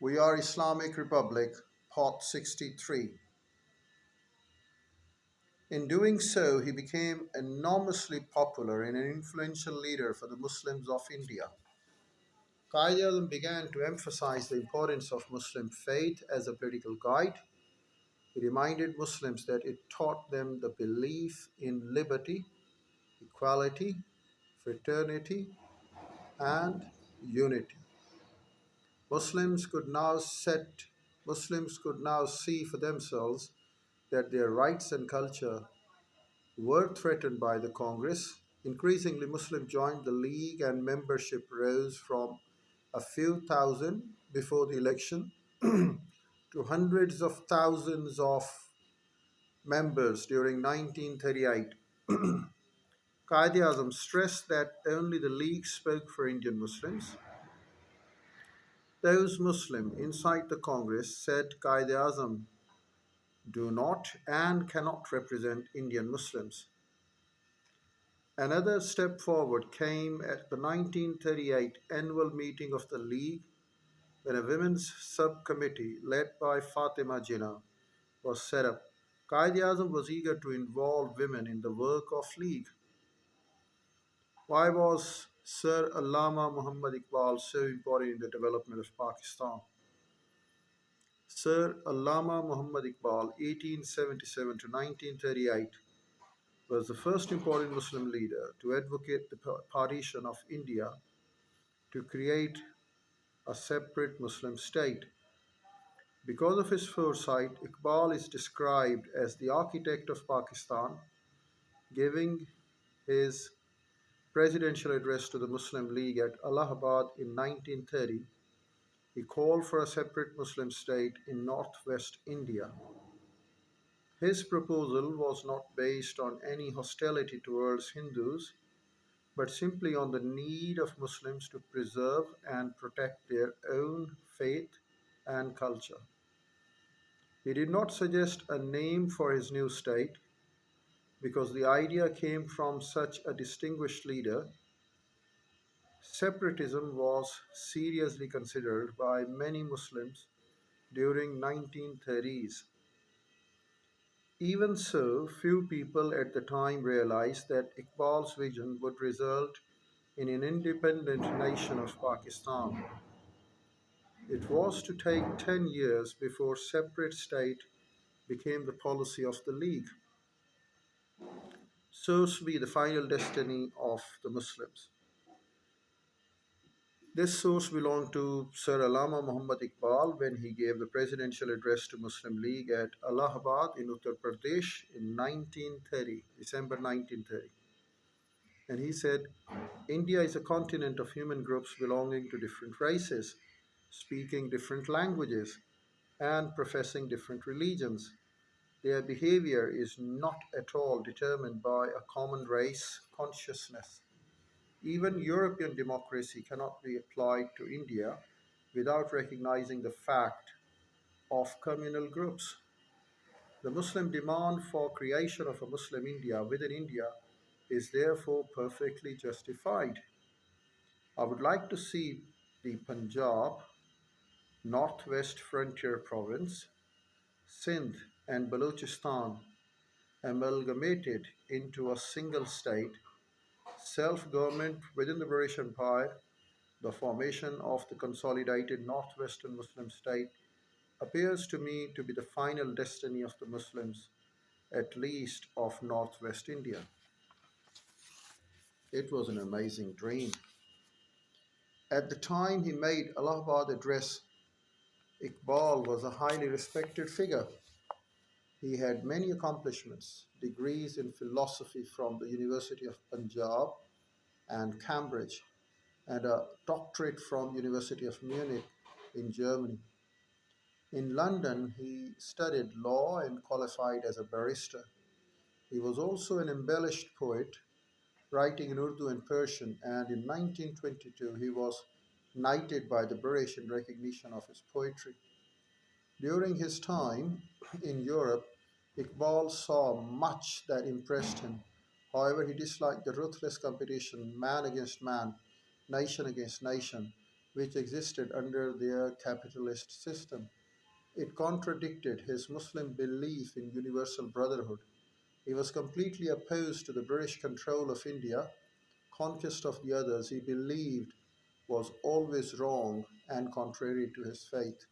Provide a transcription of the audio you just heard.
We Are Islamic Republic, Part 63. In doing so, he became enormously popular and an influential leader for the Muslims of India. Qaid began to emphasize the importance of Muslim faith as a political guide. He reminded Muslims that it taught them the belief in liberty, equality, fraternity, and unity. Muslims could now set Muslims could now see for themselves that their rights and culture were threatened by the Congress. Increasingly, Muslims joined the League and membership rose from a few thousand before the election to hundreds of thousands of members during 1938. Qaid Azam stressed that only the League spoke for Indian Muslims. Those Muslims inside the Congress, said Qaid Azam, do not and cannot represent Indian Muslims. Another step forward came at the 1938 annual meeting of the League when a women's subcommittee led by Fatima Jinnah was set up. Qaid Azam was eager to involve women in the work of League. Why was Sir Allama Muhammad Iqbal so important in the development of Pakistan? Sir Allama Muhammad Iqbal, 1877 to 1938, was the first important Muslim leader to advocate the partition of India to create a separate Muslim state. Because of his foresight, Iqbal is described as the architect of Pakistan, giving his presidential address to the Muslim League at Allahabad in 1930. He called for a separate Muslim state in northwest India. His proposal was not based on any hostility towards Hindus, but simply on the need of Muslims to preserve and protect their own faith and culture. He did not suggest a name for his new state because the idea came from such a distinguished leader. Separatism was seriously considered by many Muslims during 1930s. Even so, few people at the time realized that Iqbal's vision would result in an independent nation of Pakistan. It was to take 10 years before separate state became the policy of the League. So to be the final destiny of the Muslims. This source belonged to Sir Allama Muhammad Iqbal when he gave the presidential address to Muslim League at Allahabad in Uttar Pradesh in 1930, December 1930. And he said, India is a continent of human groups belonging to different races, speaking different languages, and professing different religions. Their behavior is not at all determined by a common race consciousness. Even European democracy cannot be applied to India without recognizing the fact of communal groups. The Muslim demand for creation of a Muslim India within India is therefore perfectly justified. I would like to see the Punjab, Northwest Frontier Province, Sindh, and Balochistan amalgamated into a single state, self government within the British Empire. The formation of the consolidated Northwestern Muslim state appears to me to be the final destiny of the Muslims, at least of Northwest India. It was an amazing dream. At the time he made Allahabad address, Iqbal was a highly respected figure. He had many accomplishments, degrees in philosophy from the University of Punjab and Cambridge, and a doctorate from University of Munich in Germany. In London, he studied law and qualified as a barrister. He was also an embellished poet, writing in Urdu and Persian, and in 1922 he was knighted by the British in recognition of his poetry. During his time in Europe, Iqbal saw much that impressed him. However, he disliked the ruthless competition, man against man, nation against nation, which existed under their capitalist system. It contradicted his Muslim belief in universal brotherhood. He was completely opposed to the British control of India. Conquest of the others, he believed, was always wrong and contrary to his faith.